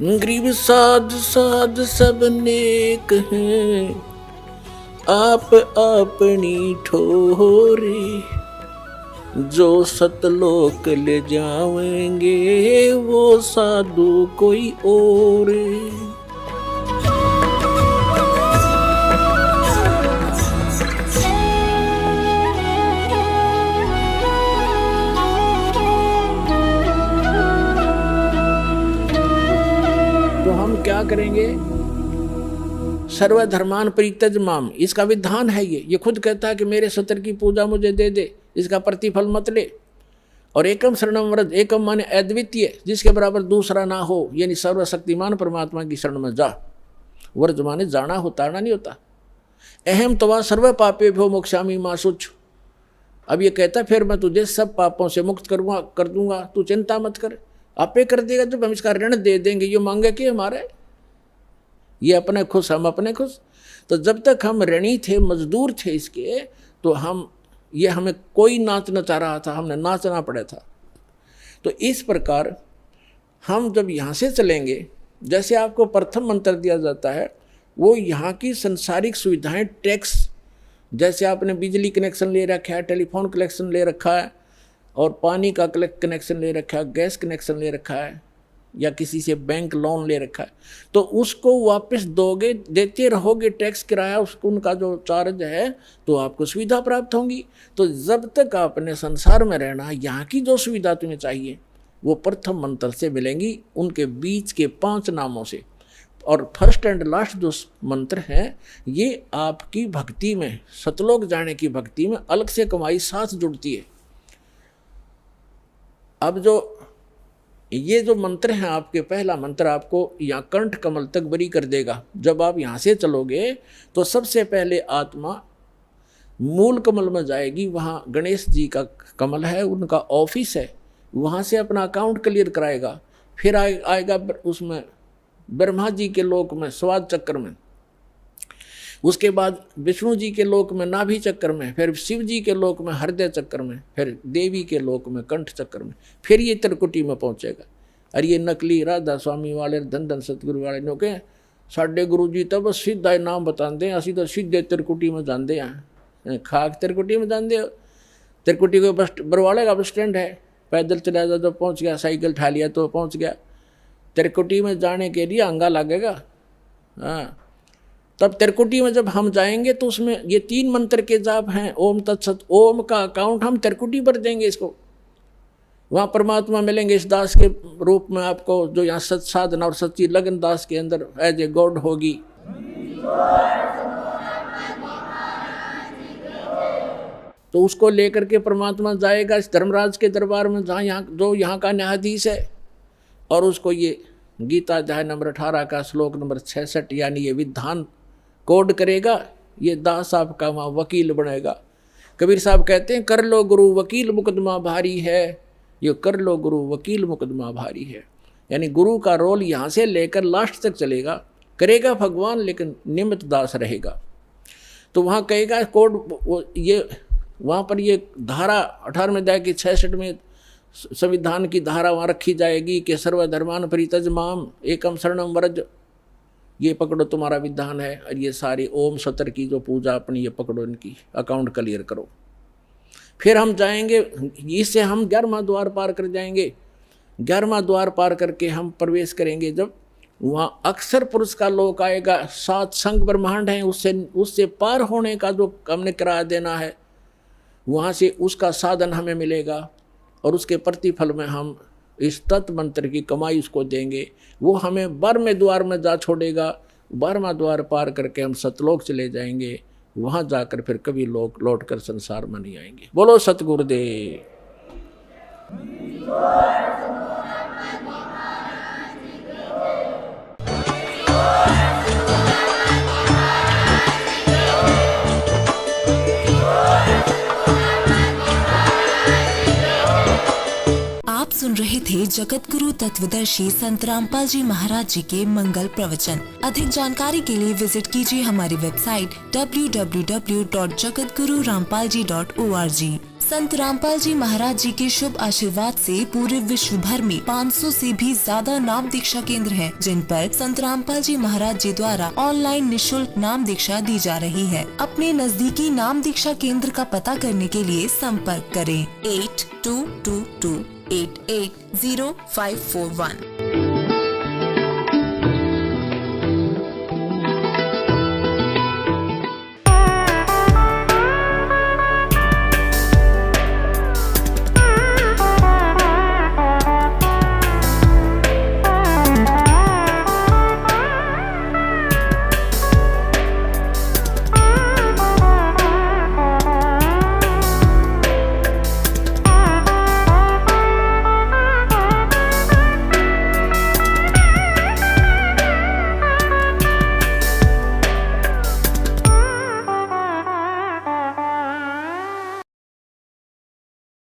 गरीब साध साध सब नेक हैं, आप अपनी ठोरे, जो सतलोक ले जाएंगे वो साधु कोई और। तो हम क्या करेंगे? सर्वधर्मान परित्यज माम, इसका विधान है ये खुद कहता है कि मेरे सत्र की पूजा मुझे दे दे, इसका प्रतिफल मत ले। और एकम शरणम व्रज, एकम माने अद्वितीय, जिसके बराबर दूसरा ना हो, यानी सर्वशक्तिमान परमात्मा की शरण में जा। व्रज माने जाना हो, ताड़ना नहीं होता। अहम तवा सर्व पापे भो मोक्षामी मां शुच, अब ये कहता फिर मैं तुझे सब पापों से मुक्त कर दूंगा, तू चिंता मत कर। आपे कर देगा जब हम इसका ऋण दे देंगे। ये मांगे कि हमारे, ये अपने खुश हम अपने खुश। तो जब तक हम ऋणी थे, मजदूर थे इसके, तो ये हमें कोई नाच नचा रहा था, हमने नाचना पड़ा था। तो इस प्रकार हम जब यहाँ से चलेंगे, जैसे आपको प्रथम मंत्र दिया जाता है, वो यहाँ की संसारिक सुविधाएं, टैक्स, जैसे आपने बिजली कनेक्शन ले रखा है, टेलीफोन कनेक्शन ले रखा है, और पानी का कनेक्शन ले रखा है, गैस कनेक्शन ले रखा है, या किसी से बैंक लोन ले रखा है, तो उसको वापस दोगे, देते रहोगे टैक्स किराया, उसको उनका जो चार्ज है, तो आपको सुविधा प्राप्त होंगी। तो जब तक आपने संसार में रहना, यहाँ की जो सुविधा तुम्हें चाहिए वो प्रथम मंत्र से मिलेंगी, उनके बीच के 5 नामों से। और फर्स्ट एंड लास्ट जो मंत्र है, ये आपकी भक्ति में, सतलोक जाने की भक्ति में अलग से कमाई साथ जुड़ती है। अब जो ये जो मंत्र हैं आपके, पहला मंत्र आपको यहाँ कंठ कमल तक बरी कर देगा। जब आप यहाँ से चलोगे तो सबसे पहले आत्मा मूल कमल में जाएगी, वहाँ गणेश जी का कमल है, उनका ऑफिस है, वहाँ से अपना अकाउंट क्लियर कराएगा। फिर आएगा उसमें ब्रह्मा जी के लोक में स्वाद चक्र में, उसके बाद विष्णु जी के लोक में नाभि चक्र में, फिर शिव जी के लोक में हृदय चक्र में, फिर देवी के लोक में कंठ चक्र में, फिर ये त्रिकुटी में पहुंचेगा। और ये नकली राधा स्वामी वाले, धन धन सतगुरु वाले नो के साढ़े गुरु जी तो बस सीधा नाम बताते हैं, असी तो सीधे त्रिकुटी में जानते हैं, खाक त्रिकुटी में जानते हो। त्रिकुटी को बस बरवाले का बस स्टैंड है, पैदल चला जाओ तो पहुँच गया, साइकिल उठा लिया तो पहुँच गया। त्रिकुटी में जाने के लिए अंगा लगेगा। हाँ, तब त्रिकुटी में जब हम जाएंगे तो उसमें ये 3 मंत्र के जाप हैं। ओम तत्सत, ओम का अकाउंट हम त्रिकुटी पर देंगे इसको, वहाँ परमात्मा मिलेंगे इस दास के रूप में आपको, जो यहाँ सत साधना और सच्ची लगन दास के अंदर एज ए गॉड होगी। तो उसको लेकर के परमात्मा जाएगा इस धर्मराज के दरबार में, जहाँ यहाँ का न्यायाधीश है, और उसको ये गीता अध्याय नंबर 18 का श्लोक नंबर 66 यानी ये विधान कोड करेगा। ये दास आपका वहाँ वकील बनेगा। कबीर साहब कहते हैं, कर लो गुरु वकील मुकदमा भारी है, ये कर लो गुरु वकील मुकदमा भारी है। यानी गुरु का रोल यहाँ से लेकर लास्ट तक चलेगा, करेगा भगवान, लेकिन निमित्त दास रहेगा। तो वहाँ कहेगा कोड, ये वहाँ पर ये धारा 18वें अध्याय की 66 में संविधान की धारा वहाँ रखी जाएगी कि सर्वधर्मान परित्यज माम एकम शरणम व्रज, ये पकड़ो तुम्हारा विधान है। और ये सारी ओम सत्र की जो पूजा अपनी ये पकड़ो, इनकी अकाउंट क्लियर करो। फिर हम जाएंगे, इससे हम 11वां द्वार पार कर जाएंगे। 11वां द्वार पार करके हम प्रवेश करेंगे, जब वहाँ अक्षर पुरुष का लोक आएगा। 7 संग ब्रह्मांड हैं, उससे पार होने का जो हमने किराया देना है, वहाँ से उसका साधन हमें मिलेगा, और उसके प्रतिफल में हम इस तत्व मंत्र की कमाई उसको देंगे। वो हमें 12वें द्वार में जा छोड़ेगा। 12वां द्वार पार करके हम सतलोक चले जाएंगे। वहाँ जाकर फिर कभी लोग लौट कर संसार में नहीं आएंगे। बोलो सतगुरुदेव। सुन रहे थे जगत गुरु तत्वदर्शी संत रामपाल जी महाराज जी के मंगल प्रवचन। अधिक जानकारी के लिए विजिट कीजिए हमारी वेबसाइट www.jagatgururampalji.org। संत रामपाल जी महाराज जी के शुभ आशीर्वाद से पूरे विश्व भर में 500 से भी ज्यादा नाम दीक्षा केंद्र हैं, जिन पर संत रामपाल जी महाराज जी द्वारा ऑनलाइन निशुल्क नाम दीक्षा दी जा रही है। अपने नजदीकी नाम दीक्षा केंद्र का पता करने के लिए संपर्क करें 8222880541।